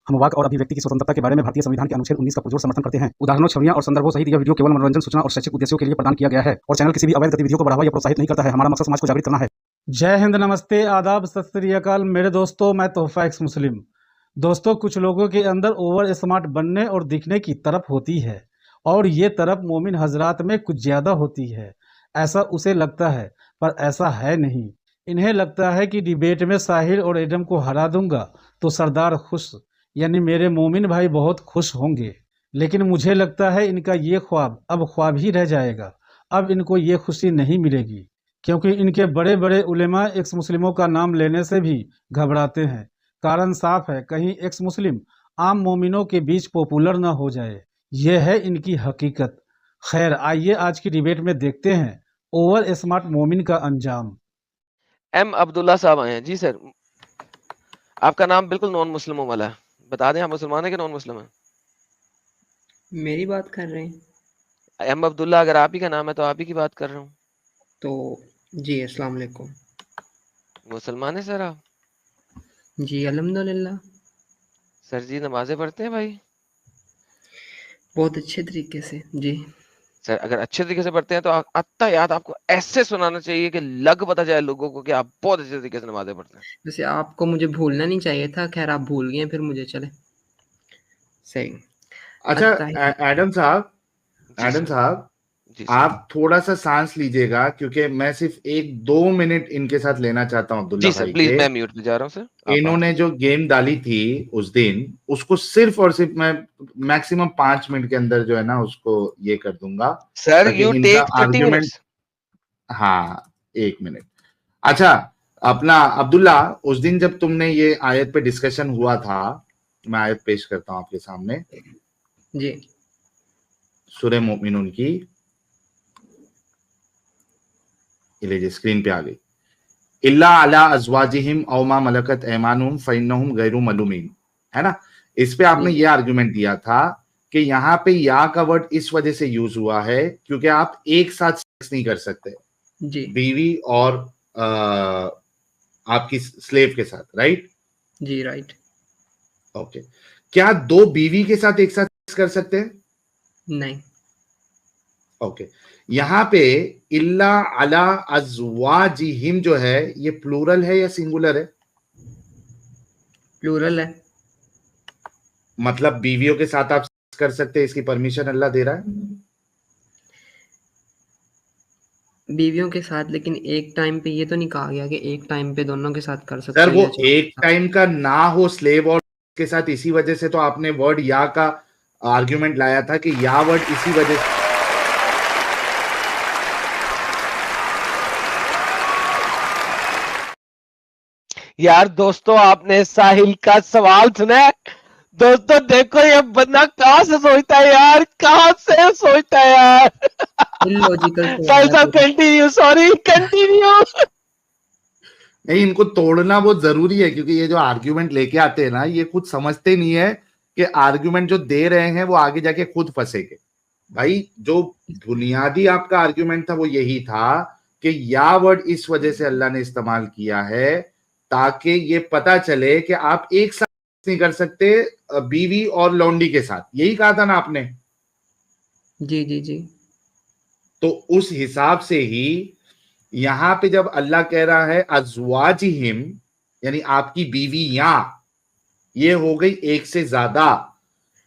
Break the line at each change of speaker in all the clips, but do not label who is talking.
हम वाक और अभिव्यक्ति की स्वतंत्रता के बारे में भारतीय संविधान के अनुच्छेद 19 का पुरजोर समर्थन करते हैं। उदाहरणों, छवियां और संदर्भों सहित यह वीडियो केवल मनोरंजन, सूचना और शैक्षिक उद्देश्यों के लिए प्रदान किया गया है और चैनल किसी भी अवैध गतिविधियों को बढ़ावा या प्रोत्साहित नहीं करता है। हमारा मकसद समाज को जागृत करना है।
जय हिंद, नमस्ते, आदाब, सत श्री अकाल मेरे दोस्तों। मैं तोहफा एक्स मुस्लिम। दोस्तों, कुछ लोगों के अंदर ओवर स्मार्ट बनने और दिखने की तरफ होती है और ये तरफ मोमिन हजरात में कुछ ज़्यादा होती है। ऐसा उसे लगता है, पर ऐसा है नहीं। इन्हें लगता है कि डिबेट में साहिल और एडम को हरा दूंगा तो सरदार खुश, यानी मेरे मोमिन भाई बहुत खुश होंगे। लेकिन मुझे लगता है इनका ये ख्वाब अब ख्वाब ही रह जाएगा। अब इनको ये खुशी नहीं मिलेगी, क्योंकि इनके बड़े बड़े उलेमा एक्स मुस्लिमों का नाम लेने से भी घबराते हैं। कारण साफ है, कहीं एक्स मुस्लिम आम मोमिनों के बीच पॉपुलर ना हो जाए। यह है इनकी हकीकत। खैर, आइए आज की डिबेट में देखते हैं ओवर स्मार्ट मोमिन का अंजाम।
एम अब्दुल्ला साहब आए हैं। जी सर, आपका नाम बिल्कुल नॉन मुस्लिमों वाला है, बता दें आप मुसलमान है कि नॉन मुस्लिम है?
मेरी बात कर रहे हैं
एम अब्दुल्ला अगर आप ही का नाम है तो आप ही की बात कर रहा हूँ।
तो जी अस्सलाम वालेकुम।
मुसलमान है सर आप?
जी अल्हम्दुलिल्लाह,
सर जी नमाजें पढ़ते हैं भाई?
बहुत अच्छे तरीके से जी।
सर अगर अच्छे तरीके से पढ़ते हैं तो अत्ता याद आपको ऐसे सुनाना चाहिए कि लग पता जाए लोगों को कि आप बहुत अच्छे तरीके से नमाजें पढ़ते हैं।
वैसे आपको मुझे भूलना नहीं चाहिए था, खैर आप भूल गए, फिर मुझे चले सही।
अच्छा
अत्ता
एडम साहब,
जी
एडम
सर।
साहब,
जी सर।
आप थोड़ा सा सांस लीजिएगा क्योंकि मैं सिर्फ 1-2 मिनट इनके साथ लेना चाहता हूं अब्दुल्ला
जी सर
भाई
प्लीज,
के।
मैं म्यूट पे जा रहा हूँ सर, आप बात
इन्होंने
कीजिए।
जो गेम डाली थी उस दिन, उसको सिर्फ और सिर्फ मैं मैक्सिमम 5 मिनट के अंदर जो है ना उसको ये कर दूंगा
सर
ताकि
यू
इनका
टेक 30
आर्ग्यूमेंट।
मिनट्स।
हाँ, 1 मिनट। अच्छा, अपना अब्दुल्ला, उस दिन जब तुमने ये आयत पे डिस्कशन हुआ था, मैं आयत पेश करता हूं आपके सामने,
जी।
सूरह मोमिनून की, ये लीजिए स्क्रीन पे आ गई। इल्ला अला अज़वाजिहिम औ मा मलकत ऐमानुहुम फइन्नहुम गैरु मलूमीन, है ना? इस पे आपने
जी
ये आर्गुमेंट दिया था कि यहाँ पे या का वर्ड इस वजह से यूज हुआ है क्योंकि आप एक साथ सेक्स नहीं कर सकते
जी
बीवी और आपकी स्लेव के साथ, राइट?
जी राइट।
ओके, क्या 2 बीवी के साथ एक साथ सेक्स कर सकते हैं?
नहीं,
ओके, यहाँ पे इल्ला अला अज़वाजिहिम जो है ये प्लूरल है या सिंगुलर है?
प्लूरल है।
मतलब बीवियों के साथ आप सेक्स कर सकते हैं, इसकी परमिशन अल्लाह दे रहा है?
बीवियों के साथ, लेकिन एक टाइम पे ये तो नहीं कहा गया कि एक टाइम पे दोनों के साथ कर सकते
सर
हो
वो
या चाहे
एक टाइम का ना हो स्लेव और के साथ, इसी वजह से तो आपने वर्ड या का आर्ग्यूमेंट लाया था कि या वर्ड इसी वजह से।
यार दोस्तों, आपने साहिल का सवाल सुना है? दोस्तों देखो ये बंदा कहाँ से सोचता है यार, कहाँ से सोचता है यार।
इलॉजिकल
साहिल साहब कंटिन्यू, सॉरी कंटिन्यू।
नहीं, इनको तोड़ना बहुत जरूरी है क्योंकि ये जो आर्ग्यूमेंट लेके आते हैं ना, ये खुद समझते नहीं है कि आर्ग्यूमेंट जो दे रहे हैं वो आगे जाके खुद फंसेंगे। भाई, जो बुनियादी आपका आर्ग्यूमेंट था वो यही था कि या वर्ड इस वजह से अल्लाह ने इस्तेमाल किया है ताकि ये पता चले कि आप एक साथ नहीं कर सकते बीवी और लौंडी के साथ। यही कहा था ना आपने?
जी जी जी।
तो उस हिसाब से ही यहां पे जब अल्लाह कह रहा है अज़वाजिहिम, यानी आपकी बीवियां, ये हो गई एक से ज्यादा।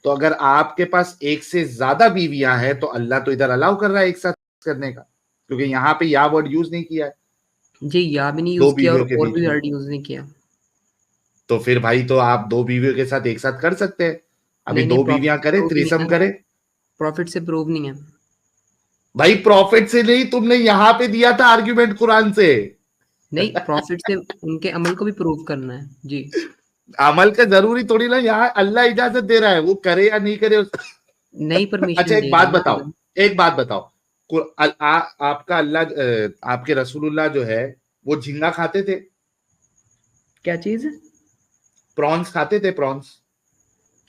तो अगर आपके पास एक से ज्यादा बीवियां हैं तो अल्लाह तो इधर अलाउ कर रहा है एक साथ करने का, क्योंकि यहां पे या वर्ड यूज नहीं किया है
जी, या भी नहीं
2
यूज किया
बीवियों के
और
बीच
भी
में।
वर्ड यूज नहीं किया।
तो फिर भाई, तो आप 2 बीवियों के साथ एक साथ कर सकते हैं। अभी
नहीं
2
नहीं,
बीवियां
प्रॉफिट से
करें,
प्रूव नहीं
थ्रीसम
है।
करें।
प्रॉफिट से प्रूव नहीं है।
भाई प्रॉफिट से नहीं, तुमने यहां पे दिया था आर्ग्यूमेंट कुरान से।
नहीं, प्रॉफिट से उनके अमल को भी प्रूव करना है जी।
अमल का जरूरी थोड़ी ना, यहाँ अल्लाह इजाजत दे रहा है, वो करे या नहीं करे
नई
अच्छा,
परमिशन
एक
दे
बात
रहा है
बताओ,
ना।
एक बात बताओ, आपका अल्लाह, आपके रसूलुल्लाह जो है वो झींगा खाते थे?
क्या चीज?
प्रॉन्स खाते थे? प्रॉन्स?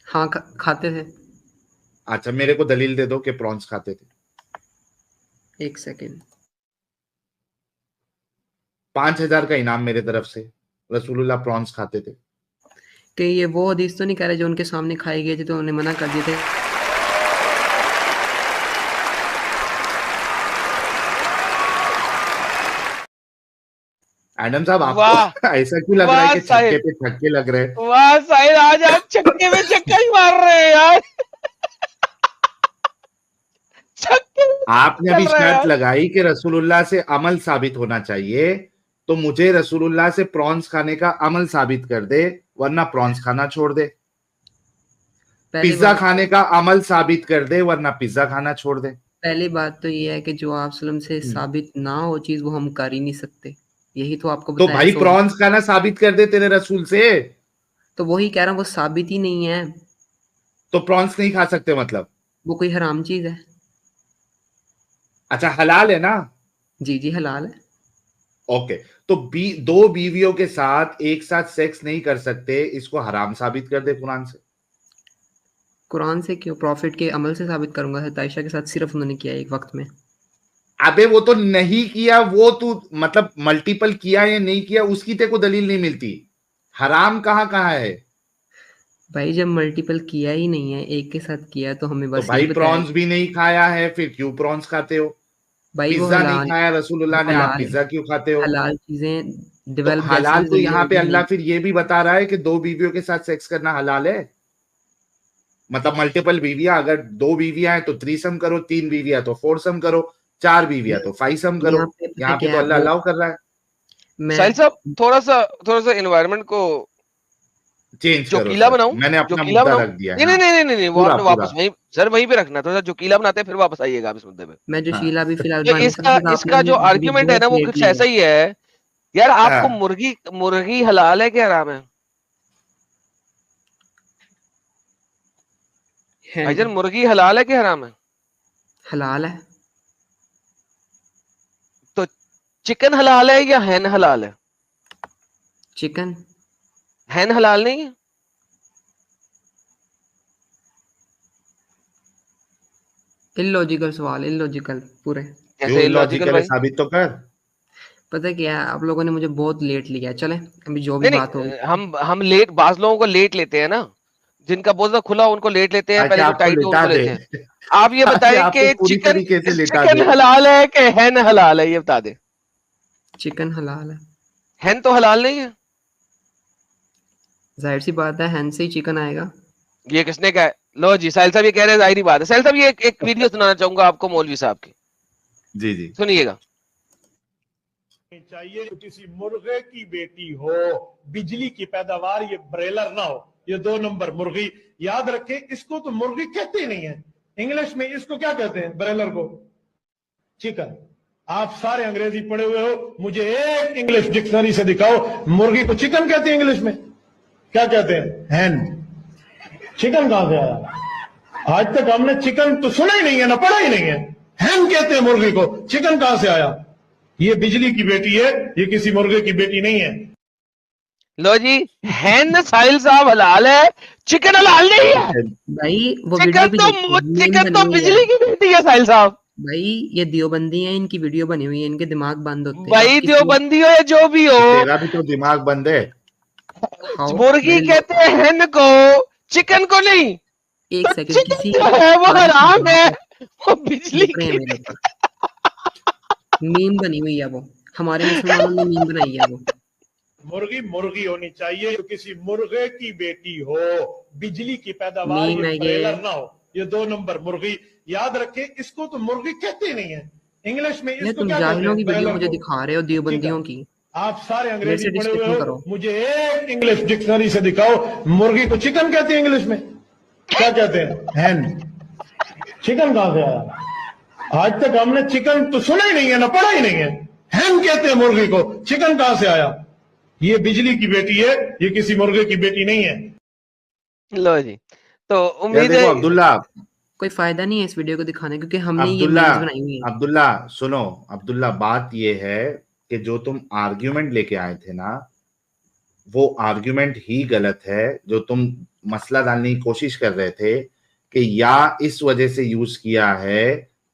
हाँ, खाते थे।
अच्छा, मेरे को दलील दे दो कि प्रॉन्स खाते थे।
एक सेकेंड।
5,000 का इनाम मेरे तरफ से, रसूलुल्लाह प्रॉन्स खाते थे।
कि ये वो हदीस तो नहीं कह रहे जो उनके सामने खाए गए थे तो उन्हें मना कर दिए थे।
एडम साहब
वाह
आपको ऐसा क्यों लग रहा है
वाह
कि
साहिल,
छक्के पे छक्के लग रहे हैं?
वाह साहिल, आज आप छक्के में छक्का ही मार रहे हैं यार। छक्के में
आपने
चल
अभी
रहा है
शर्त
यार।
लगाई कि रसूलुल्लाह से अमल साबित होना चाहिए, तो मुझे रसूलुल्लाह से प्रॉन्स खाने का अमल साबित कर दे, वरना प्रॉन्स खाना छोड़ दे।
पहली
पिज्जा
बात
खाने का अमल साबित कर दे, वरना पिज्जा खाना छोड़ दे।
पहली बात तो ये है कि जो आप सल्लम से साबित ना हो चीज वो हम कर ही नहीं सकते। यही तो आपको
तो
बताया
भाई
सो
प्रॉन्स खाना साबित कर दे तेरे रसूल से,
तो वही कह रहा हूँ, वो साबित ही नहीं है,
तो प्रॉन्स नहीं खा सकते मतलब?
वो कोई हराम चीज है।
अच्छा हलाल है ना?
जी जी हलाल है।
ओके, तो दो बीवियों के साथ एक साथ सेक्स नहीं कर सकते, इसको हराम साबित कर दे कुरान से।
कुरान से क्यों, प्रॉफिट के अमल से साबित करूंगा। हज़रत आयशा के साथ सिर्फ उन्होंने किया एक वक्त में।
अबे वो तो नहीं किया, वो तू मतलब मल्टीपल किया या नहीं किया उसकी तेरे को दलील नहीं मिलती। हराम कहाँ कहाँ है?
भाई जब मल्टीपल किया ही नहीं है, एक के साथ किया तो हमें
तो
बस
भाई
यही बताया।
प्रॉन्स भी नहीं खाया है, फिर क्यों प्रॉन्स खाते हो?
भाई वो
पिज्जा नहीं
हलाल,
खाया रसूलुल्लाह ने, आप
हलाल है।
पिज्जा क्यों खाते हो?
हलाल चीजें
तो
डेवलप जैसे
हलाल तो
नजरिए
यहाँ पे
होगी
अल्लाह
नहीं।
फिर ये भी बता रहा है कि दो बीवियों के साथ सेक्स करना हलाल है। मतलब मल्टीपल बीवियां, अगर दो बीवियां हैं तो थ्रीसम करो, तीन बीवियां तो फोरसम करो, चार बीवियां तो फाइवसम करो।
यहाँ पे पता
यहाँ पे
क्या
तो
है
अल्लाह
वो,
अलाउ कर रहा है।
साहिल
मैं
साहब, थोड़ा सा एनवायरनमेंट को
चेंज करो
जोकीला
सर,
बनाऊं,
मैंने अपना
जोकीला
मुद्दा
बनाऊं।
रख दिया है।
नहीं नहीं
हाँ,
नहीं नहीं नहीं, वो
पूरा
आपने
पूरा।
वापस वहीं सर वहीं पे रखना, थोड़ा सा जोकीला बनाते हैं फिर वापस आइएगा आप इस मुद्दे पे।
मैं जो
हाँ
शीला भी फिलहाल
कि
बनूंगा,
इसका
आपने
इसका जो
मेरी
आर्ग्यूमेंट है ना
बहुत
वो
लेट
कुछ
ली
ऐसा
है।
ही है यार। आपको
हाँ,
मुर्गी मुर्गी हलाल है कि हराम है?
हैन
भाईजान मुर्गी हलाल है कि हराम है?
हलाल है।
तो चिकन हलाल है या हैन हलाल है?
चिकन
हैन हलाल नहीं है?
इलॉजिकल सवाल, इलॉजिकल पूरे।
क्यों
कैसे इलॉजिकल
इलॉजिकल है,
भाई?
साबित तो कर।
पता क्या है, आप लोगों ने मुझे बहुत लेट लिया। चले अभी जो भी
नहीं
बात होगी।
नहीं, हम लेट, बाज लोगों को लेट लेते हैं ना, जिनका बहुत ज्यादा खुला उनको लेट लेते हैं,
ताकि
पहले जो
आपको
टाइट हो
लिटा
उनको
दे,
लेते हैं। आप ये
ताकि
बताएं
आपको
कि
पूरी
चिकन
तरीके से लिटा
चिकन
दे।
हलाल है कि हैन हलाल है, ये बता दे।
चिकन हलाल है।
हैन तो हलाल नहीं है।
जाहिर सी बात है, हैन से ही चिकन आएगा।
ये किसने कहा है? लो जी, साहिल साहब ये कह रहे हैं, जाहिर बात है। साहिल साहब ये एक वीडियो सुनाना चाहूंगा आपको मौलवी साहब की,
जी जी।
सुनिएगा।
चाहिए तो किसी मुर्गे की बेटी हो, बिजली की पैदावार, ये ब्रेलर ना हो, ये 2 नंबर मुर्गी। याद रखें, इसको तो मुर्गी कहते ही नहीं है। इंग्लिश में इसको क्या कहते हैं, ब्रेलर को? चिकन। आप सारे अंग्रेजी पढ़े हुए हो, मुझे एक इंग्लिश डिक्शनरी से दिखाओ मुर्गी को चिकन कहते हैं इंग्लिश में। क्या कहते हैं? हैन। चिकन कहां से आया? आज तक हमने चिकन तो सुना ही नहीं है, ना पढ़ा ही नहीं है। हैन कहते हैं मुर्गी को, चिकन कहां से आया? ये बिजली की बेटी है, ये किसी मुर्गे की बेटी नहीं है।
लो जी, हैन साहिल साहब हलाल है, चिकन हलाल नहीं है।
भाई वो वीडियो भी देखो, मीम
चिकन
बनी
तो
हुई है।
बिजली की बेटी है साहिल साहब।
भाई ये देवबंदी है, इनकी वीडियो बनी हुई है, इनके दिमाग बंद होते हैं। आप
भाई
किसी
देवबंदी हो या जो भी हो,
तेरा भी तो दिमाग बंद है।
खाओ
मुर्गी
मेरे
कहते हैं हैन को, चिकन को नहीं।
एक
तो
सेकंड,
चिकन
किसी
जो है वो
पानी की
हराम है,
बात
वो बिजली
कर रहे हैं
की।
मेरे ऊपर। मीम बनी हुई है वो, हमारे मुसलमानों ने मीम बनाई है वो।
मुर्गी मुर्गी होनी चाहिए तो किसी मुर्गे की बेटी हो, बिजली की पैदावार,
मीम
ये
है ये।
ब्रेलर ना हो, ये 2 नंबर मुर्गी। याद रखें, इसको तो मुर्गी कहते ही नहीं है। इंग्लिश में
ये
इसको
तुम
क्या कहते
जाहिलों
हैं,
की वीडियो
ब्रेलर
मुझे
को?
दिखा रहे हो, देवबंदियों की।
आप सारे
मेरे
अंग्रेजी
से
पढ़े हुए
डिस्कशन
हो,
करो।
मुझे एक इंग्लिश डिक्शनरी से दिखाओ मुर्गी को चिकन कहते हैं इंग्लिश में। क्या कहते हैं? हैन। चिकन कहां से आया? आज तक हमने चिकन तो सुना ही नहीं है, ना पढ़ा ही नहीं है। हैन कहते हैं मुर्गी को, चिकन कहां से आया? ये बिजली की बेटी है, ये किसी मुर्गे की बेटी नहीं है।
लो जी, तो
यार
उम्मीद
देखो
है
अब्दुल्ला,
कोई फायदा नहीं है इस वीडियो को दिखाने, क्योंकि हमने ये
अब्दुल्ला
मीम्स बनाई हुई है।
अब्दुल्ला सुनो, अब्दुल्ला बात ये है कि जो तुम आर्ग्यूमेंट लेके आए थे ना, वो आर्ग्यूमेंट ही गलत है। जो तुम मसला डालने की कोशिश कर रहे थे कि या इस वजह से यूज किया है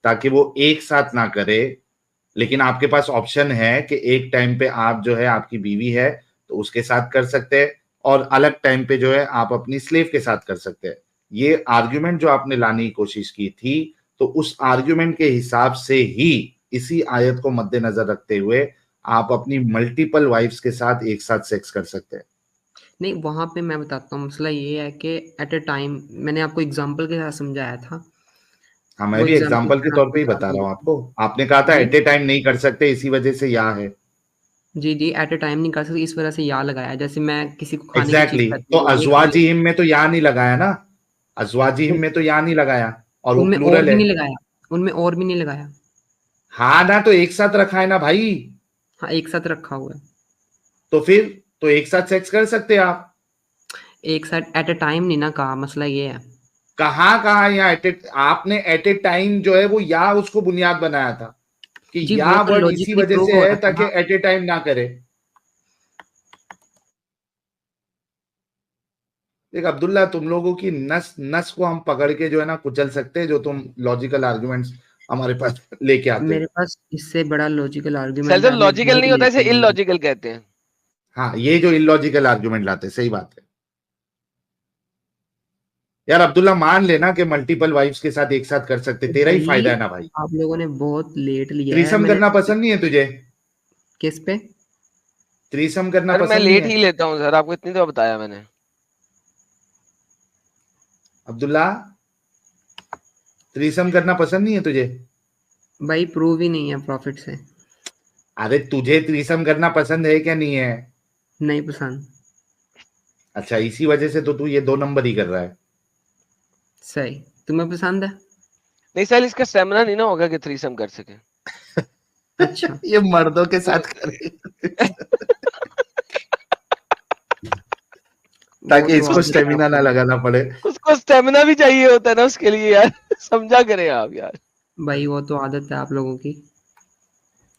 ताकि वो एक साथ ना करे, लेकिन आपके पास ऑप्शन है कि एक टाइम पे आप जो है आपकी बीवी है तो उसके साथ कर सकते हैं, और अलग टाइम पे जो है आप अपनी स्लेव के साथ कर सकते हैं। ये आर्ग्यूमेंट जो आपने लाने की कोशिश की थी, तो उस आर्ग्यूमेंट के हिसाब से ही इसी आयत को मद्देनजर रखते हुए आप अपनी मल्टीपल वाइफ्स के साथ एक साथ सेक्स कर सकते हैं।
नहीं, वहां पे मैं बताता हूँ, मसला ये है कि एट ए टाइम, मैंने आपको एग्जांपल के साथ समझाया था।
हाँ, मैं
वो
भी
एग्जांपल
एग्जाम्पल के
मैं
तौर
आपको
पे ही
बता
बता
दूं।
रहा हूँ आपको। आपने कहा था
जी
एट ए टाइम नहीं कर सकते, इसी वजह से या है।
जी जी, एट ए टाइम नहीं कर सकते, इस वजह से या लगाया। जैसे मैं किसी को खाने की चीज
एग्जैक्टली
कहती
तो
हूँ, ये खा ले,
अजवाजिहिम में तो या नहीं लगाया ना, अजवाजिहिम में तो या नहीं लगाया, और वो
उनमें और
प्लूरल
भी
है।
नहीं लगाया, उनमें और भी नहीं लगाया।
हाँ ना, तो एक साथ रखा है ना भाई,
हाँ, एक साथ रखा हुआ है।
तो फिर तो एक साथ सेक्स कर सकते हैं आप।
एक साथ एट ए टाइम नहीं ना कहा, मसला ये है।
कहाँ कहाँ यहाँ आपने एट ए टाइम जो है वो या उसको बुनियाद बनाया था कि
जी, वो
या
तो
वर्ड इसी
लॉजिकली
वजह
प्रूव
से
हो
है
रहा था
ताकि
ना।
एट ए टाइम ना करे। देख अब्दुल्ला, तुम लोगों की नस नस को हम पकड़ के जो है ना कुचल सकते हैं, जो तुम लॉजिकल आर्गुमेंट्स हमारे पास लेके आते
मेरे
हो।
पास इससे बड़ा लॉजिकल आर्गुमेंट
सर
है, मैं
लॉजिकल
वो
नहीं
भी
होता, इसे
लेके आऊंगा।
इलॉजिकल कहते हैं।
हाँ, ये जो इलॉजिकल आर्गुमेंट लाते हैं, सही बात है यार। अब्दुल्ला, मान लेना कि मल्टीपल वाइफ्स के साथ एक साथ कर सकते,
तो
तेरा ही फायदा
भाई,
है ना भाई।
आप लोगों ने बहुत लेट लिया है।
थ्रीसम
मैंने
करना पसंद नहीं है तुझे?
किस पे?
थ्रीसम करना
सर मैं
पसंद नहीं
लेट
है?
ही लेता हूँ सर, आपको इतनी तो बताया मैंने।
अब्दुल्ला, थ्रीसम करना पसंद नहीं है तुझे?
भाई प्रूव ही नहीं है प्रॉफिट से।
अरे तुझे थ्रीसम करना पसंद है क्या नहीं है?
नहीं पसंद।
अच्छा, इसी वजह से तो तू ये 2 नंबर ही कर रहा है।
सही। तुम्हें पसंद है?
नहीं सर, इसका स्टेमिना नहीं ना होगा कि थ्रीसम कर सके।
अच्छा।
ये मर्दों के साथ करे
वो
ताकि
तो
इसको
आदत है
स्टेमिना
आप
ना
लोगों की।
लगाना पड़े।
उसको स्टेमिना भी चाहिए होता है ना उसके लिए यार। समझा करें आप यार।
भाई वो तो आदत है आप लोगों की।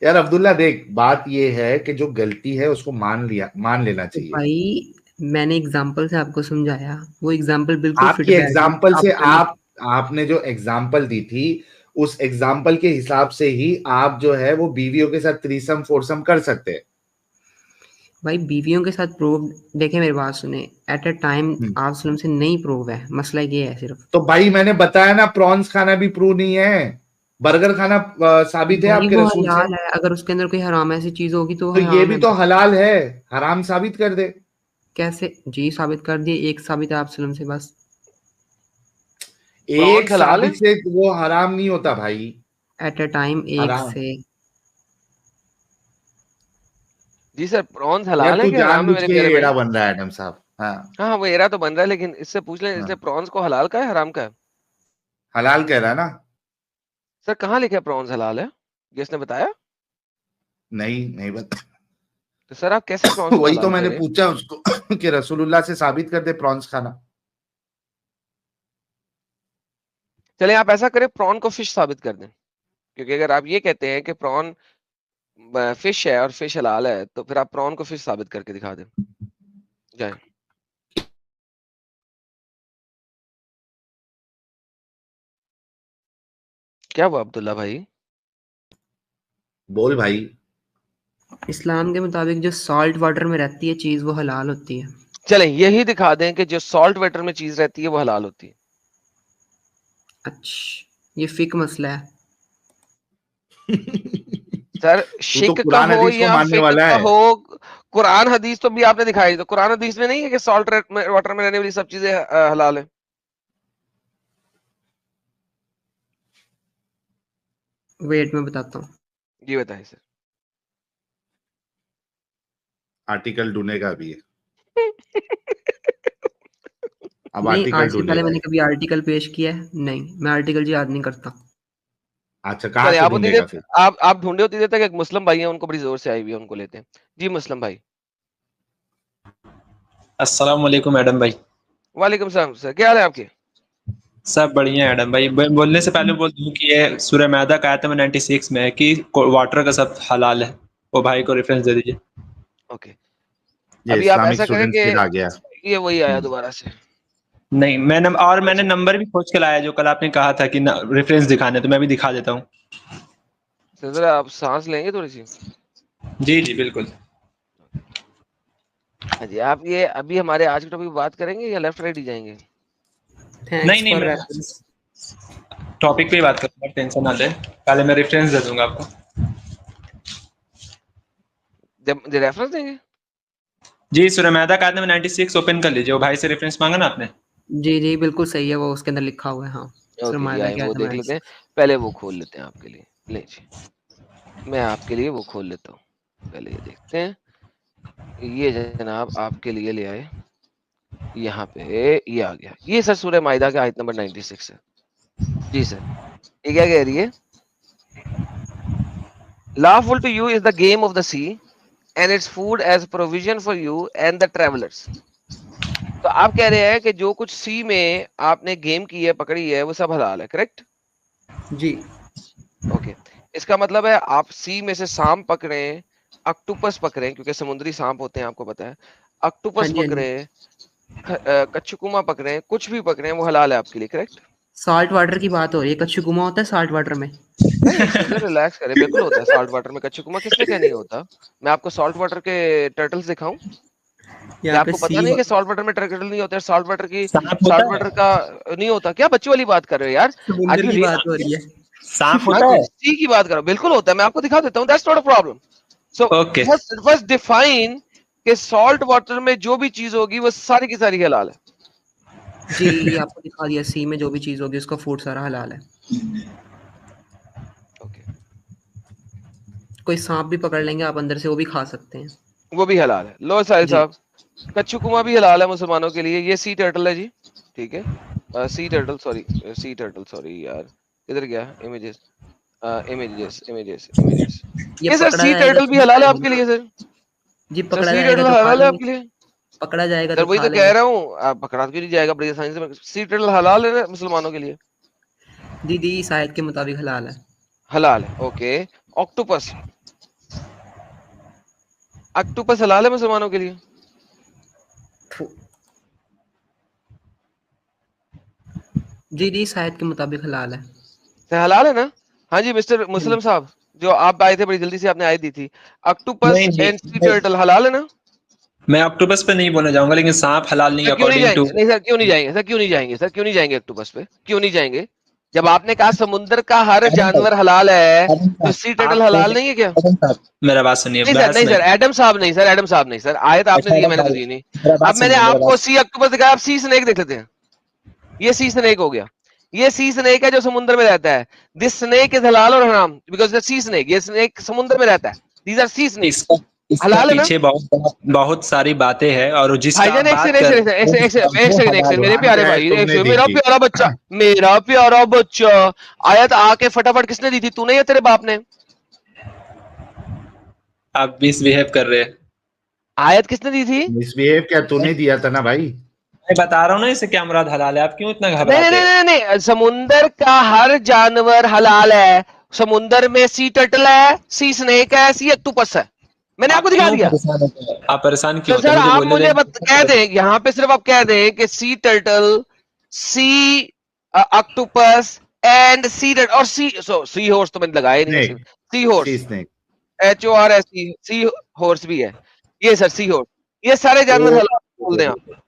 यार अब्दुल्ला देख, बात ये है कि जो गलती है उसको मान लेना
तो
चाहिए।
भाई, मैंने एग्जाम्पल से आपको समझाया, वो एग्जाम्पल बिल्कुल फिट
आपकी
बैठ रही
एग्जाम्पल से
आप करने।
आपने जो एग्जाम्पल दी थी, उस एग्जाम्पल के हिसाब से ही आप जो है वो बीवियों के साथ थ्रीसम फोरसम कर सकते हैं।
भाई बीवियों के साथ प्रूव, देखे मेरी बात सुने, एट ए टाइम
हम्म।
आप सलम से नहीं प्रूव है, मसला ये है सिर्फ।
तो भाई मैंने बताया ना, प्रॉन्स खाना भी प्रूव नहीं है, बर्गर खाना साबित है
भाई
आपके
वो
रसूल से।
हलाल है, अगर उसके अंदर कोई हराम ऐसी चीज होगी तो वो
तो ये
हराम
भी
है
तो
भाई।
हलाल है, हराम साबित कर दे।
कैसे जी साबित कर दिए? एक साबित है आप सलम से बस।
एक
प्रॉन्स हलाल है?
साबित से वो हराम नहीं होता भाई।
एट ए टाइम एक
हराम।
से।
जी सर, प्रॉन्स
यार
हलाल है
तू
कि हराम है
जानबूझ
मेरे
के
प्यारे
एड़ा
भाई?
बन रहा है एडम साहब। हाँ
हाँ हाँ, वो एरा तो बन रहा है, लेकिन इससे पूछ लें, इसने
हाँ,
प्रॉन्स को हलाल का है हराम का है?
हलाल कह रहा है ना।
सर कहाँ लिखा है प्रॉन्स हलाल है? ये इसने बताया?
नहीं नहीं बता।
तो सर आप कैसे प्रॉन्स को
वही तो
हलाल
मैंने
करें?
पूछा उसको कि रसूलुल्लाह से साबित कर दे प्रॉन्स खाना।
चले आप ऐसा करें, प्रॉन को फिश साबित कर दें। क्योंकि अगर आप ये कहते हैं कि प्रॉन फिश है और फिश हलाल है, तो फिर आप प्रॉन को फिश साबित करके दिखा दें। जाए। क्या हुआ अब्दुल्ला भाई?
बोल भाई।
इस्लाम के मुताबिक जो सॉल्ट वाटर में रहती है चीज, वो हलाल होती है।
चलें यही दिखा दें कि जो सॉल्ट वाटर में चीज रहती है वो हलाल होती है।
अच्छा, ये फिक मसला है।
सर
तू तो
शिक का
कुरान
हो
हदीस को
या
मानने
फिक
वाला
का
है।
हो, कुरान हदीस तो भी आपने दिखाई। तो कुरान हदीस में नहीं है कि सॉल्ट वाटर में रहने वाली सब चीजें हलाल है?
वेट में बताता हूँ।
ये बताइए सर।
आर्टिकल ढूंढेगा अभी ये। अब
नहीं,
आर्टिकल
आज से पहले
ढूंढेगा
मैंने
ये।
कभी आर्टिकल पेश किया है? नहीं, मैं आर्टिकल याद नहीं करता।
अच्छा, कहाँ
चले
से
आप उतनी देर,
ढूंढेगा फिर?
आप ढूंढे उतनी देर तक एक मुस्लिम भाई है, उनको बड़ी जोर से आई हुई है, उनको लेते हैं। जी मुस्लिम भाई।
अस्सलाम वालेकुम मैडम भाई।
वालेकुम सलाम सर, क्या हाल है आपके?
सब बढ़िया है मैडम भाई। बोलने से पहले बोल दूं कि ये सूरह मैदा का आयत नंबर 96 में है कि वाटर का सब हलाल है। वो भाई को रेफरेंस दे दीजिए।
ओके।
ये
अभी आप
इस्लामिक
ऐसा करें
स्टूडेंट्स
कि
फिर आ गया।
ये वही आया दोबारा से।
नहीं, मैंने
अच्छा
नंबर भी खोज के लाया जो कल आपने कहा था कि रेफरेंस दिखाने, तो मैं भी दिखा देता हूँ।
सर जरा आप सांस लेंगे थोड़ी सी।
जी जी बिल्कुल।
हाँ जी, आप ये अभी हमारे आज के टॉपिक पे बात करेंगे या लेफ्ट राइट ही जाएंगे?
थैंक्स
नहीं
फॉर
मैं
रेफरेंस।
टॉपिक पे ही बात करूंगा, टेंशन ना ले। पहले मैं रेफरेंस दे दूंगा आपको।
जब रेफरेंस देंगे?
जी सूरह मैदा का आयत नंबर 96 ओपन कर लीजिए। वो भाई से रेफरेंस मांगा ना आपने।
जी जी बिल्कुल सही है, वो उसके अंदर लिखा हुआ है। हाँ
ओके जी,
सरमाया
आइए
क्या
वो
था
देख लेते हैं। पहले वो खोल लेते हैं आपके लिए। ले जी, मैं आपके लिए वो खोल लेता हूँ। पहले ये देखते हैं। ये जनाब आपके लिए ले आए, यहाँ पे ये आ गया। ये सर सूरह माइदा का आयत नंबर 96 है। जी सर, ये क्या कह रही है? Lawful to you is the game of the sea and its food as provision for you and the travelers. तो आप कह रहे हैं कि जो कुछ सी में आपने गेम की है, पकड़ी है, वो सब हलाल है, करेक्ट?
जी
ओके, इसका मतलब है आप सी में से सांप पकड़े, ऑक्टोपस पकड़े, क्योंकि समुद्री सांप होते हैं आपको पता है,
हाँ
ऑक्टोपस
जी हाँ जी।
पकड़े, कच्छकुमा पकड़े, कुछ भी पकड़े, वो हलाल है आपके लिए, करेक्ट?
साल्ट वाटर की बात हो रही है, कच्छकुमा होता है साल्ट वाटर में।
नहीं सर, रिलैक्स करें, बिल्कुल होता है साल्ट वाटर में कच्छकुमा। किसने कहा नहीं होता? मैं आपको सॉल्ट वाटर के टर्टल्स दिखाऊं? क्या
यहाँ पे
आपको पता नहीं कि सॉल्ट वाटर में टर्टल नहीं होता है? सॉल्ट वाटर की
सांप होता
सॉल्ट
है?
वाटर का नहीं होता क्या? बच्चों वाली बात कर रहे हो यार? आज
समुद्र
भी
की बात हो रही है।
सांप
हाँ
होता है?
सी की बात करो, बिल्कुल होता है। मैं आपको दिखा देता हूँ, that's not a problem. So
okay
first define कि सॉल्ट वाटर में जो भी चीज होगी वो सारी की सारी हलाल है।
जी आपको दिखा दिया, सी में जो भी चीज होगी उसका फूड सारा हलाल है।
ओके,
कोई सांप भी पकड़ लेंगे आप अंदर से, वो भी खा सकते हैं।
वो भी हलाल है। लो साहिल
जी
साहब, कच्छकुमा भी हलाल है मुसलमानों के लिए। ये सी टर्टल है जी, ठीक है। सी टर्टल सॉरी यार, इधर गया? Images, images images images. ये सर
पकड़ा
सी
जाएगा
टर्टल
तो
भी
खा
हलाल है
लेंगे
आपके
ना।
लिए सर?
जी
सर
पकड़ा
सी
जाएगा
टर्टल
तो खा
हलाल है
लेंगे।
आपके लिए?
पकड़ा जाएगा
सर
तो
वही
खा
तो कह
लेंगे।
रहा हूँ, आप पकड़ा क्यों नहीं जाएगा बड़ी आसानी से? सी टर्टल हलाल है ना मुसलमानों के लिए?
दीदी इस आयत के मुताबिक हलाल है।
हलाल है, ओके। ऑक्टोपस, ऑक्टोपस हलाल है मुसलमानों के लिए?
फु- जी जी इस आयत के मुताबिक हलाल है।
सर हलाल है ना? हाँ जी मिस्टर मुस्लिम साहब, जो आप आए थे बड़ी जल्दी से, आपने आयत दी थी। ऑक्टोपस
नहीं जी,
एंड सी टर्टल हलाल है ना?
मैं ऑक्टोपस पे नहीं बोलने जाऊंगा, लेकिन सांप हलाल नहीं
सर क्यों नहीं
अकॉर्डिंग टू।
जाएंगे? नहीं सर क्यों नहीं जाएंगे? सर क्यों नहीं जाएंगे? सर क्यों नहीं जाएंगे ऑक्टोपस पे? क्यों नहीं जाएंगे? जब आपने कहा समुद्र का हर जानवर हलाल है, तो सी टर्टल हलाल नहीं है क्या?
मेरा बात सुनिए,
नहीं
बहस
सर,
नहीं।
एडम साहब नहीं सर, एडम साहब नहीं सर। आयत आपने
अच्छा
दी है,
एडम
मैंने तो
भाई,
दी नहीं।
मेरा बात
अब मैंने
सुनिए, मेरा
आपको
बात।
सी अक्टूबर दिखाया, आप सी स्नेक देख लेते हैं। ये सी स्नेक हो गया। ये सी स्नेक है जो समुद्र में रहता है। दिस स्नेक इज हलाल और हराम बिकॉज द सी स्नेक, ये स्नेक समुद्र में रहता है। These are sea snakes.
इसका इसका
हलाल है ना
पीछे बहुत बहुत सारी बातें हैं, और जिसका आप
भाईजान? एक
बात
सेकंड,
कर
एक
रहे
सेकंड,
हैं
एक सेकंड, एक
वो
सेकंड, एक
हलाल
सेकंड,
है।
मेरे
कुरान की
प्यारे
आयत
भाई, एक
तुमने
सेकंड,
दी
मेरा
थी।
प्यारा बच्चा, मेरा प्यारा बच्चा। आयत आके फटाफट किसने दी थी? तूने या तेरे बाप ने?
आप मिसबिहेव कर रहे हैं।
आयत किसने दी थी?
मिसबिहेव क्या तूने दिया था ना भाई?
मैं बता रहा हूँ ना इसे क्या मुराद हलाल है, आप क्यों इतना
नहीं नहीं
घबराते हैं?
नहीं नहीं नहीं, समुंदर का हर जानवर हलाल है। समुंदर में सी टर्टल है, सी स्नेक है, सी ऑक्टोपस है। मैंने आपको
आप
दिखा
क्यों
दिया।
परेशान होते हैं? आप परेशान क्यों
तो
होते
सर
हैं? मुझे
आप
बोलने
मुझे कह
दें।
दें, यहाँ पे सिर्फ आप कह दें कि sea turtle, sea octopus and sea और सी हॉर्स तो मैंने लगाया नहीं है
स्नेक,
सिर्फ। सी हॉर्स,
सी स्नेक।
HORS, सी हॉर्स भी है। ये सर सी हॉर्स, ये सारे जानवर
तो
हलाल बोल दें आप।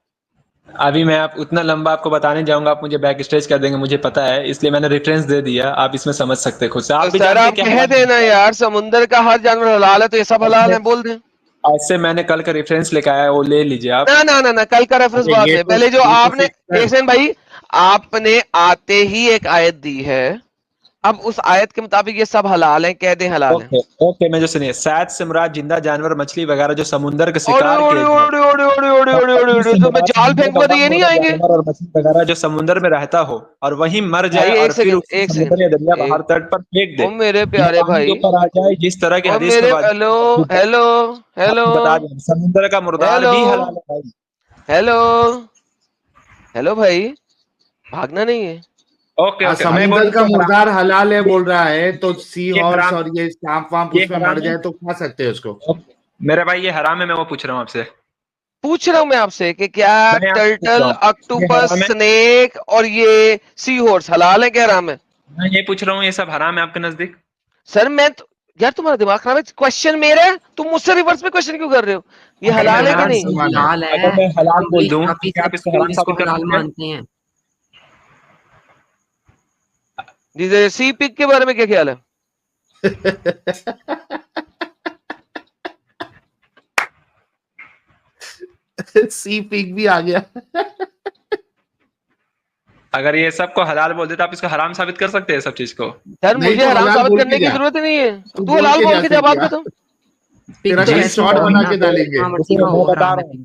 अभी मैं आप उतना लंबा आपको बताने जाऊंगा, आप मुझे बैक स्टेज कर देंगे, मुझे पता है, इसलिए मैंने रेफरेंस दे दिया। आप इसमें समझ सकते हैं खुद से,
तो
आप भी
सर
जानते हैं
आप
क्या
कह
हलाल
देना
है।
यार, समुंदर का हर जानवर हलाल है तो ये सब हलाल है, बोल दें।
ऐसे मैंने कल का रेफरेंस लेकर आया, वो ले लीजिए आप।
ना ना ना ना, कल का रेफरेंस
अरे
बाद में, पहले जो
ये तो
आपने,
फिक्स है।
एक सेकंड भाई, आपने आते ही एक आयत दी है। अब उस आयत के मुताबिक ये सब हलाल है, कह दें हलाल है।
ओके ओके, मैं जो सुनिए, शायद से मुराद जिंदा जानवर, मछली वगैरह जो समुंदर के
ओड़े
शिकार
ओड़े
किए जाए।
ओड़े ओड़े ओड़े ओड़े ओड़े ओड़े ओड़े, तो मैं जाल फेंकूंगा तो ये नहीं आएंगे?
जानवर और मछली वगैरह जो समुंदर में रहता हो और वहीं मर
भाई
जाए,
एक
और फिर
सेकंड,
उसे
एक
समुद्र या दरिया
सेकंड,
बाहर तट पर फेंक दे,
ओ मेरे
या
प्यारे
पानी के
भाई,
ऊपर आ जाए, जिस तरह की
ओ
हदीस में
मेरे,
बात
हेलो
मौजूद है।
हेलो हेलो
आपको बता दें, समुद्र का मुर्दार
हेलो
भी हलाल है भाई।
हेलो हेलो भाई, भागना नहीं है।
ओके ओके, मैं
समुंदर
बोलूं
का
तो हराम,
मुर्दार हलाल है बोल रहा है, तो सी
ये
हॉर्स
हराम,
और ये सांप वाम्प
ये
उसमें मर
हराम है।
जाए तो खा सकते हैं उसको।
ओके, मेरे भाई ये हराम है, मैं वो पूछ रहा हूँ आपसे।
पूछ रहा हूं मैं आपसे कि क्या
मैं आपसे पूछ रहा
टर्टल,
हूँ, ये
ऑक्टोपस,
हराम है?
स्नेक और ये सी हॉर्स हलाल है क्या हराम है?
मैं ये पूछ रहा हूँ, ये सब हराम है आपके नजदीक?
सर मैं तो यार तुम्हारा दिमाग खराब है, क्वेश्चन मेरा है, तुम मुझसे रिवर्स में क्वेश्चन क्यों कर रहे हो? ये हलाल है कि
हलाल
नहीं?
सवाल है।
हलाल है।
अगर मैं हलाल बोल दूं
काफी
तो क्या आप इसको
सब
हराम
इसको
साबित कर
हलाल
सकते हैं?
मानते हैं।
जी सी पिग के बारे में क्या ख्याल है?
सी पिग भी आ गया।
अगर ये सबको हलाल बोल दे तो आप इसको हराम साबित कर सकते हैं सब चीज को?
यार
नहीं
मुझे
तो
हराम
हलाल
साबित
बोल
करने
के
की
जा।
जरूरत ही नहीं है,
तू
तू हलाल बोल के जा, बात
जा।
खत्म।
पिग
तेरा
तो
कहीं
वैसे
शॉर्ट
हो
बना
ना,
के डालेंगे।
हाँ,
देखिए,
वो
मैं बता
हराम
रहा
है।
हूँ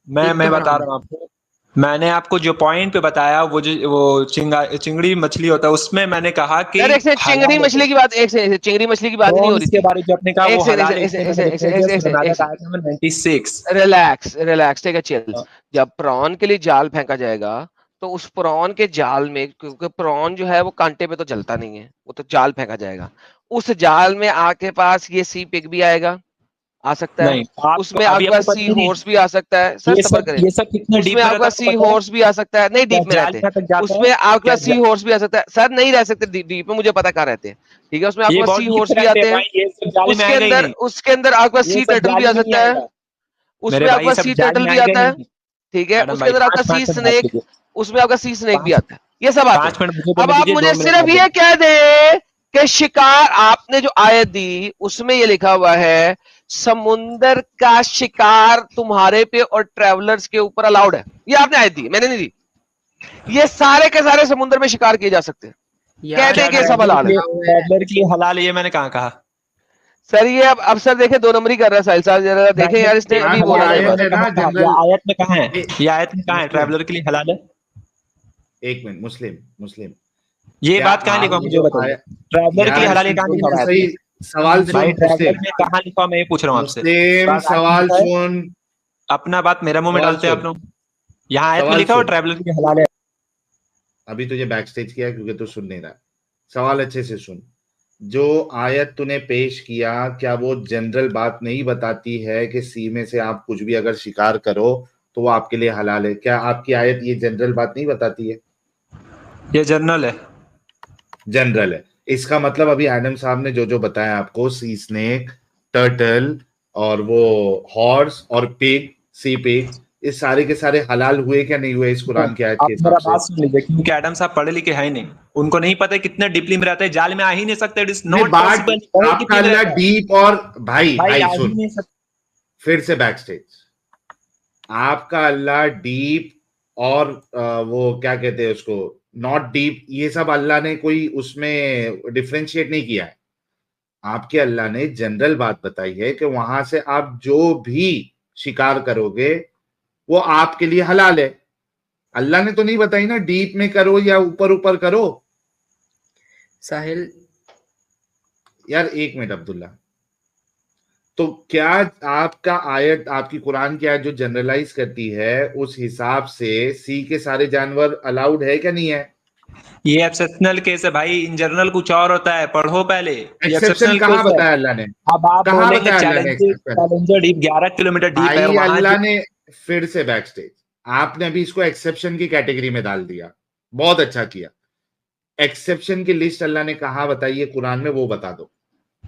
पिग तो
मैं बता
हराम
रहा हूँ आपको। मैंने आपको जो पॉइंट पे बताया वो जो वो चिंगड़ी मछली होता है उसमें मैंने कहा कि
यार एक से चिंगड़ी
हलाल
मछली की बात, एक से चिंगड़ी मछली की बात नहीं हो
प्रॉन्स
रही
के
थी।
बारे जो अपने कहा
एक
वो
सेकंड,
हलाल है, इसलिए मैंने लिख दिया सूरह मैदा का आयत number 96।
Relax take a chill. जब प्रॉन के लिए जाल फेंका जाएगा तो उस प्रॉन के जाल में, क्योंकि प्रॉन जो है वो कांटे पे तो चलता नहीं है, वो तो जाल फेंका जाएगा, उस जाल में आपके पास ये सी पिग भी आएगा, आ सकता है।
नहीं, आप
उसमें
अभी
आपके
आपको
पास
पता
सी
ही नहीं
हॉर्स भी आ सकता है। सर सबर करें।
ये सब कितना डीप
उसमें
में
आपके
रहता है
पास
आपको
सी
पता है?
हॉर्स भी आ सकता है, नहीं
क्या
डीप में
जाल
रहते।
में तक जाता है?
उसमें आपके
क्या
पास सी हॉर्स भी आ सकता है। सर नहीं रह सकते डीप में, मुझे पता कहाँ रहते हैं, ठीक है। उसमें आपके
ये
पास
बहुत
सी
डीप
हॉर्स
में
भी
रहते हैं
आते हैं।
भाई, ये सब जाले में आएगा ही नहीं।
उसके अंदर आपके पास
ये
सी
सब
टर्टल भी
जाले
आ
में नहीं
सकता है।
आएगा
उसमें
मेरे
आपके
भाई,
पास
सब
सी
जाले
टर्टल
में
भी
आएगा
आता
ही
है,
नहीं।
ठीक है।
मैडम
उसके
भाई
अंदर आपका
5
सी
मिनट में बात
स्नेक,
कीजिए।
उसमें आपका सी स्नेक भी
5
आता है। ये सब आते
5
हैं।
मिनट मुझे
अब
बोलने
आप
दीजिए, 2
मुझे
मिनट
सिर्फ
बाद
ये
बोलिए।
कह दे कि शिकार, आपने जो आयत दी उसमें ये लिखा हुआ है समुंदर का शिकार तुम्हारे पे और ट्रेवलर्स के ऊपर अलाउड है। ये आपने आयत दी, मैंने नहीं दी। ये सारे के सारे समुद्र में शिकार किए जा सकते हैं,
यार
कहते हैं कि ये सब
ट्रैवलर
हलाल
के
है।
लिए ट्रैवलर के लिए हलाल है, ये मैंने कहाँ कहा?
सर ये अब सर देखे 2 नंबरी कर रहा है साहिल साहब, जरा देखें
ट्रैवलर
यार,
के
इसने
लिए
अभी
आपकी
बोला
हलाल
था
है
ये
आयत
बात।
मैंने
है ना
कहाँ कहा?
जनरल।
ये आयत में कहाँ है?
ए-
ये आयत में कहाँ है
मुस्लिम,
ट्रैवलर के लिए हलाल है?
एक मिनट, मुस्लिम मुस्लिम
ये
क्या
बात कहाँ लिखा
आप
हुआ
ये
मुझे
जो
बताइए।
आयत,
ट्रैवलर के लिए
यार
हलाल है
इसमें
कहाँ
थोड़ी
लिखा हुआ
सी
है
सही
आयत में?
सवाल
भाई
सुन
ट्रैवलर
मुस्लिम।
में कहाँ लिखा हुआ मैं ये पूछ रहा हूँ आपसे।
मुस्लिम
बात आयत में
सवाल
लिखा है?
सुन,
अपना बात मेरा मुंह में
सवाल
डालते हैं आप
सुन,
लोग। यहाँ आयत में
सवाल
लिखा हुआ
सुन।
ट्रैवलर के लिए हलाल है।
अभी तुझे बैक स्टेज किया क्योंकि तू सुन नहीं रहा। सवाल अच्छे से सुन। जो आयत तूने पेश किया, क्या वो जनरल बात नहीं बताती है कि सी में से आप कुछ भी अगर शिकार करो तो वो आपके लिए हलाल है? क्या आपकी आयत ये जनरल बात नहीं बताती है?
ये जर्नल है।
जनरल है। इसका मतलब अभी एडम साहब ने जो जो बताया आपको, सी स्नेक, टर्टल और वो हॉर्स और पिग, सी पिग, ये सारे के सारे हलाल हुए क्या नहीं हुए इस कुरान की आयत
आप
के हिसाब
मेरा
से?
बात सुन लीजिए, क्योंकि एडम साहब पढ़े लिखे है ही नहीं, उनको नहीं पता कितने डीपली में रहते हैं, जाल में आ ही नहीं सकते। इट इज
नहीं,
नॉट
बात
पॉसिबल। बहुत
आपका
डीपली में
अल्लाह
रहता है
डीप और भाई
भाई,
भाई
आ ही
सुन,
नहीं सकते।
फिर से बैक स्टेज। आपका अल्लाह डीप और वो क्या कहते हैं उसको, नॉट डीप, ये सब अल्लाह ने कोई उसमें डिफरेंशिएट नहीं किया है। आपके अल्लाह ने जनरल बात बताई है कि वहां से आप जो भी शिकार करोगे वो आपके लिए हलाल है। अल्लाह ने तो नहीं बताई ना डीप में करो या ऊपर ऊपर करो।
साहिल,
यार एक मिनट अब्दुल्ला, तो क्या आपका आयत, आपकी कुरान की आयत जो जनरलाइज करती है उस हिसाब से सी के सारे जानवर अलाउड है क्या नहीं है?
ये एक्सेप्शनल केस है भाई, इन जनरल कुछ और होता है, पढ़ो पहले। ये
एक्सेप्शन
एक्सेप्शनल
कहाँ
केस है।
बताया अल्लाह ने?
अब आप
कहाँ
बोलेंगे
बताया अल्लाह ने
challenger,
exception?
Challenger deep 11 kilometre deep है
भाई
वहां।
अल्लाह ने फिर से बैक स्टेज, आपने अभी इसको एक्सेप्शन की कैटेगरी में डाल दिया, बहुत अच्छा किया। एक्सेप्शन की लिस्ट अल्लाह ने कहाँ बताई है कुरान में, वो बता दो।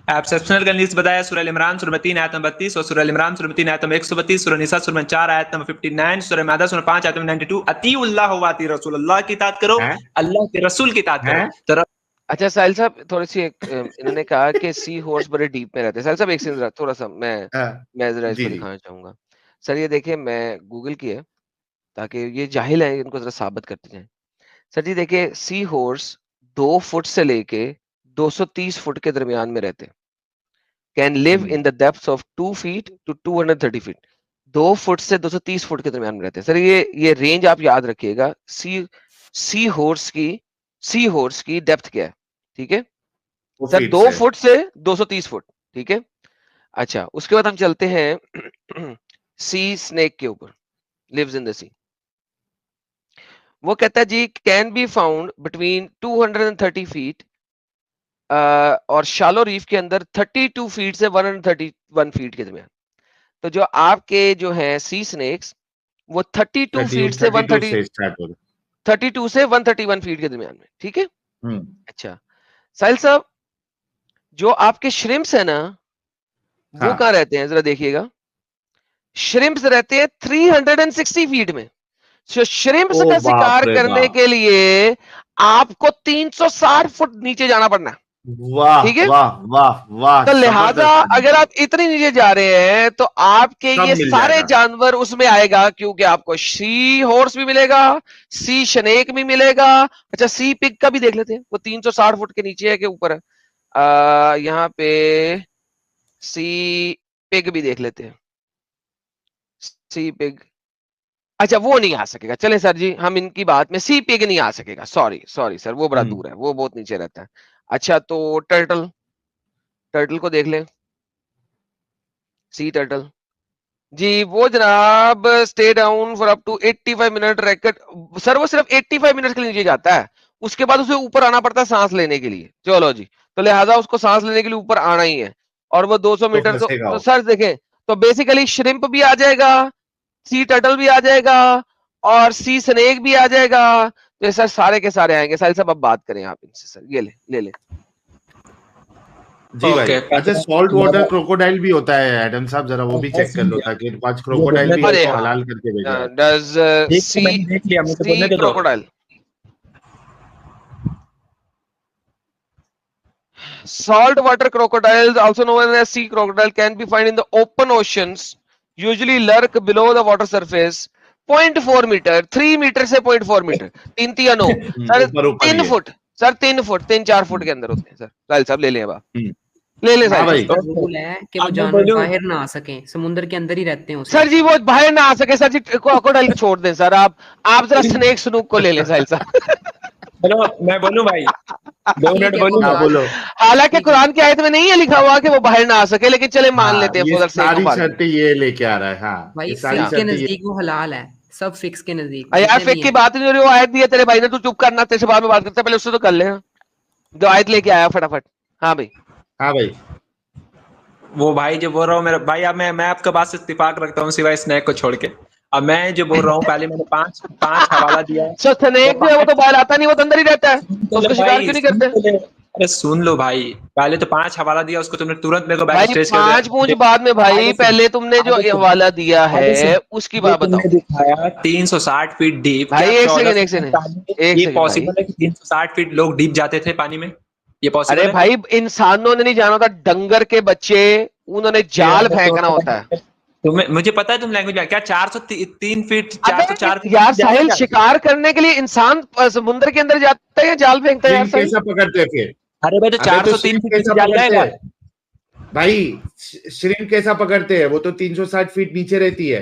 एक्सेप्शनल का लिस्ट बताया सूरह इमरान सूरह 3 आयत नंबर 32 और सूरह इमरान सूरह 3 आयत नंबर 132, सूरह निसा सूरह 4 आयत नंबर 59, सूरह मादा सूरह 5 आयत नंबर 92। अतीउल्लाह व अती रसूल, अल्लाह की इताअत करो,
है?
अल्लाह के रसूल की इताअत
है?
करो। तो
अच्छा साहिल साहब, थोड़ी सी इन्होंने कहा कि सी हॉर्स बड़े डीप में रहते हैं। साहिल साहब एक सेकंड, थोड़ा सा
हाँ,
मैं जरा
जी
इसको
जी।
दिखाना चाहूंगा। सर ये देखिए, मैं गूगल किया ताकि ये जाहिल है इनको जरा साबित करते जाएं। सर जी देखिए, सी हॉर्स 2 फुट से लेके 230 फुट के दरमियान में रहते हैं। Can live in the depth of 2 feet to 230 feet. 2 foot से 230 फुट के दरमियान में रहते हैं। सर ये रेंज आप याद रखिएगा। सी हॉर्स की डेप्थ क्या है, ठीक है
वो
सर?
फीट
2
से।
फुट से 230 फुट, ठीक है। अच्छा, उसके बाद हम चलते हैं सी स्नेक के ऊपर, लिव्स इन द सी। वो कहता है जी can be found between 230 feet और शालो रीफ के अंदर 32 फीट से 131 फीट के दरमियान। तो जो आपके जो है सी स्नेक्स, वो 32 फीट से
32 से स्टार्ट हो
32 से 131 फीट के दरमियान में, ठीक है।
रहा।
अच्छा साहिल साहब, जो आपके श्रिम्प्स है ना, वो
हाँ।
कहाँ रहते हैं जरा देखिएगा। श्रिम्प्स रहते हैं 360 फीट में। श्रिम्प्स
ओ
का
बाप
शिकार
रे
करने
बाप।
के लिए आपको 360 फुट नीचे जाना पड़ना है,
वाह
ठीक है।
वाह वाह वाह,
तो लिहाजा
जबरदस्त।
अगर आप इतनी नीचे जा रहे हैं तो आपके
सब
ये
मिल
सारे
जाएगा।
जानवर उसमें आएगा, क्योंकि आपको सी हॉर्स भी मिलेगा, सी स्नेक भी मिलेगा। अच्छा, सी पिग का भी देख लेते हैं, वो 360 फुट के नीचे है कि ऊपर है। यहाँ पे सी पिग भी देख लेते हैं। सी पिग, अच्छा वो नहीं आ सकेगा, चले सर जी हम इनकी बात में, सी पिग नहीं आ सकेगा, सॉरी सॉरी सर, वो बड़ा दूर है, वो बहुत नीचे रहता है। अच्छा तो टर्टल, टर्टल को देख लें, सी टर्टल जी, वो जनाब stay down for up to 85 minute रैकेट। सर वो सिर्फ 85 मिनट के लिए नीचे जाता है, उसके बाद उसे ऊपर आना पड़ता है सांस लेने के लिए। चलो जी, तो लिहाजा उसको सांस लेने के लिए ऊपर आना ही है, और वो 200
तो
मीटर
फंसेगा
तो
वो।
सर देखें, तो बेसिकली श्रिम्प भी आ जाएगा, सी टर्टल भी आ जाएगा, और सी स्नेक भी आ जाएगा। तो ये सर सारे के सारे आएंगे। साहिल साहब अब बात करें आप इनसे, सर ये ले ले।
जी भाई।
ओके,
अच्छा, सॉल्ट वाटर क्रोकोडाइल भी होता है एडम साहब, जरा वो भी चेक कर लो, ताकि पांच क्रोकोडाइल भी है
अरे
तो
हाँ,
हलाल करके भेजा है।
डज सी
मैंने देख लिया, मुझे बोलने दे दो।
Crocodile, saltwater crocodiles, also known as sea crocodile, can be found in the open oceans, usually lurk below the water surface. 0.4 metre, 3 metre से 0.4 मीटर, 3 सर
ऊपर ऊपर
3
ही है।
फुट, सर 3 फुट, 3-4 फुट के अंदर होते हैं सर। साहिल साहब ले लें अब आप, ले लें
हाँ
साहिल
भाई।
साहब।
रूल है कि वो
अब मैं
जानवर
बोलूं?
बाहर ना आ सके, समुद्र के अंदर ही रहते हैं उसे।
सर जी वो बाहर ना आ सके, सर जी क्रोकोडाइल को छोड़ दें सर, आप जरा स्नेक स्नूक को ले लें साहिल साहब।
चलो मैं बोलूं भाई, 2
ठीक
मिनट
है,
बोलूं
वो
मैं?
हाँ बोलो।
हालांकि
ठीक है।
कुरान की आयत में नहीं है लिखा हुआ कि वो बाहर ना आ सके, लेकिन चले मान
हाँ,
लेते हैं
ये
फॉर द सेक
सारी
ऑफ आर्गुमेंट।
शर्तें ये लेके आ रहा है। हाँ,
भाई
ये सारी
फिक्स के
शर्तें ये।
नजदीक वो हलाल है, सब फिक्स के नजदीक
यार
जितने
फेक
भी
की
हैं।
बात नहीं हो रही, वो आयत दी है तेरे भाई ने, तू चुप करना, तेरे से बाद में बात करते हैं, पहले उससे तो कर ले। जो आयत लेके आया फटाफट। हाँ भाई,
हाँ भाई।
वो भाई जो बोल रहा हूँ मेरा भाई, अब मैं आपके बात से इत्तेफाक रखता हूँ सिवाय स्नैक को छोड़ के। अब मैं जो बोल रहा हूँ, पहले मैंने पांच हवाला दिया।
सर स्नेक जो है वो तो बाहर आता नहीं, वो तो अंदर ही रहता है, तो उसका शिकार क्यों नहीं करते?
अरे सुन लो भाई, पहले तो 5 हवाला दिया, उसको तुमने तुरंत मेरे को बैक
भाई
स्टेज कर दिया।
5 पूंछ बाद में भाई, पहले तुमने जो हवाला दिया है उसकी बात बताओ।
तुमने दिखाया 360 फीट डीप।
भाई
क्या
एक
14
सेकंड, एक सेकंड, एक
ये
सेकंड
पॉसिबल
भाई।
है कि 360 फीट लोग डीप जाते थे पानी में? ये पॉसिबल
अरे
है?
भाई इंसानों ने नहीं जाना था, डंगर के बच्चे, उन्होंने जाल फेंकना होता है।
तुम्हें, मुझे पता है तुम लैंग्वेज क्या 403 फीट, 404 फीट
यार
जाएगा
साहिल,
क्या?
शिकार करने के लिए इंसान समुद्र के अंदर जाता है या जाल फेंकता है यार
श्रिम्प
साहिल?
कैसा पकड़ते हैं फिर?
अरे भाई तो
अबे तो
403
श्रिम्प
फीट
कैसा
नीचे जाल
पकड़ते
जाएगा?
हैं भाई? श्रिम्प कैसा पकड़ते हैं? वो तो 360 फीट नीचे रहती है।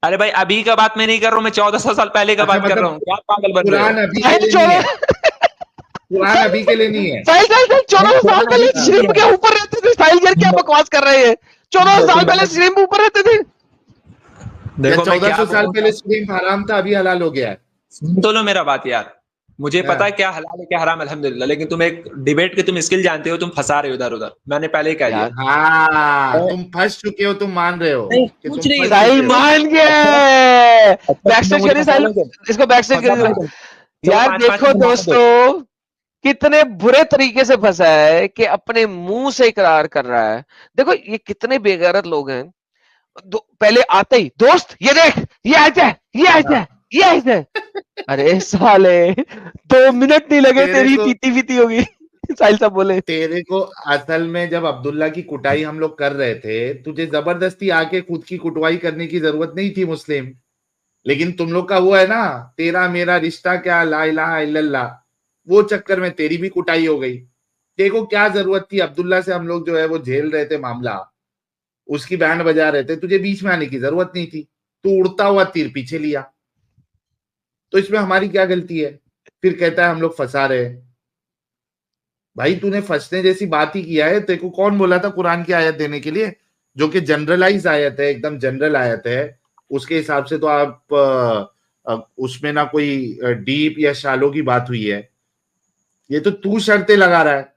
अरे भाई अभी का बात मैं नहीं कर रहा हूँ, मैं 1400 साल पहले का
अच्छा,
बात कर रहा हूँ। क्या पागल बन रहे
कुरान
हो?
अभी के लिए नहीं है। कुरान अभी के लिए नहीं है।
साहिल 14 साल पहले
हाँ।
श्रिम्प के ऊपर रहते थे। साहिल यार क्या बकवास कर रहे हैं? 14 साल पहले श्रिम्प ऊपर रहते थे।
देखो मैं क्या
1400 साल
बोलूं?
पहले श्रिम्प हराम था, अभी हलाल हो गया है।
सुन तो लो मेरा बात यार, मुझे
हाँ।
पता है क्या हलाल है क्या हराम, अल्हम्दुलिल्लाह, लेकिन तुम एक डिबेट के तुम स्किल जानते हो, तुम फंसा रहे हो इधर उधर। मैंने पहले ही कह दिया।
हाँ, तुम फंस चुके हो, तुम मान रहे हो
नहीं,
कि
कुछ
तुम
नहीं।
फंस
साहिल
चुके हो।
मान गए। बैकस्टेज
मुझे
करिए साहिल, इसको बैकस्टेज करिए।
चलो,
यार
5-5
देखो
मिनट मार दो।
दोस्तों, कितने बुरे तरीके से फंसा है कि अपने मुंह से इकरार कर रहा है। देखो ये कितने बेगैरत लोग हैं। पहले आते ही दोस्त ये देख, ये ऐसा है, ये ऐसा है, ये ऐसा है। अरे साले 2 मिनट नहीं लगे,
तेरे
तेरी
को-
पीती पीती होगी। साहिल साहब बोले
तेरे को असल में जब अब्दुल्ला की कुटाई हम लोग कर रहे थे, तुझे जबरदस्ती आके खुद की कुटवाई करने की जरूरत नहीं थी मुस्लिम। लेकिन तुम लोग का वो है ना, तेरा मेरा रिश्ता क्या, ला इलाहा इल्लल्लाह, वो चक्कर में तेरी भी कुटाई हो गई। देखो क्या जरूरत थी, अब्दुल्ला से हम लोग जो है वो झेल रहे थे मामला, उसकी बैंड बजा रहे थे, तुझे बीच में आने की जरूरत नहीं थी। तू उड़ता हुआ तीर पीछे लिया, तो इसमें हमारी क्या गलती है? फिर कहता है हम लोग फंसा रहे हैं। भाई तूने फंसने जैसी बात ही किया है। तेरे को कौन बोला था कुरान की आयत देने के लिए, जो कि जनरलाइज आयत है, एकदम जनरल आयत है। उसके हिसाब से तो आप उसमें ना कोई डीप या शालो की बात हुई है। ये तो तू शर्तें लगा रहा है।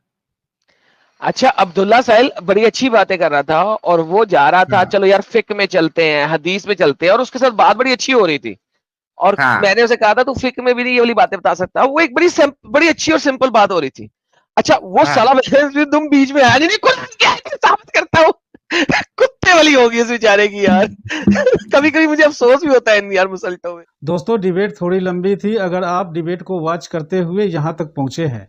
अच्छा, अब्दुल्ला साहिल बड़ी अच्छी बातें कर रहा था और वो जा रहा था,
हाँ।
चलो यार फिक में चलते हैं, हदीस में चलते हैं, और उसके साथ बात बड़ी अच्छी हो रही थी। और
हाँ।
मैंने उसे कहा था तू फिक में भी नहीं ये वाली बातें बता सकता। वो एक बड़ी अच्छी और सिंपल बात हो रही थी। अच्छा वो
हाँ।
साला भी तुम बीच में आया नहीं, कुरान क्या है, साबित करता हूँ। कुत्ते वाली होगी इस बेचारे की यार। कभी कभी मुझे अफसोस भी होता है इन यार मुसल्टों में।
दोस्तों डिबेट थोड़ी लंबी थी। अगर आप डिबेट को वॉच करते हुए यहाँ तक पहुँचे हैं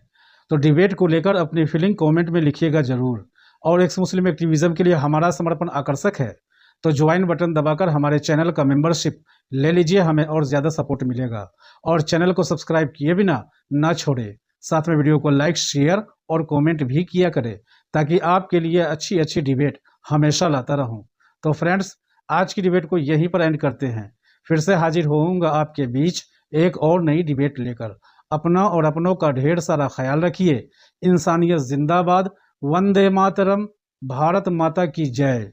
तो डिबेट को लेकर अपनी फीलिंग कमेंट में लिखिएगा जरूर। और एक्स मुस्लिम एक्टिविज्म के लिए हमारा समर्पण आकर्षक है तो ज्वाइन बटन दबाकर हमारे चैनल का मेंबरशिप ले लीजिए, हमें और ज़्यादा सपोर्ट मिलेगा। और चैनल को सब्सक्राइब किए बिना ना छोड़े, साथ में वीडियो को लाइक शेयर और कमेंट भी किया करें ताकि आपके लिए अच्छी अच्छी डिबेट हमेशा लाता रहूं। तो फ्रेंड्स आज की डिबेट को यहीं पर एंड करते हैं। फिर से हाजिर होऊंगा आपके बीच एक और नई डिबेट लेकर। अपना और अपनों का ढेर सारा ख्याल रखिए। इंसानियत जिंदाबाद। वंदे मातरम। भारत माता की जय।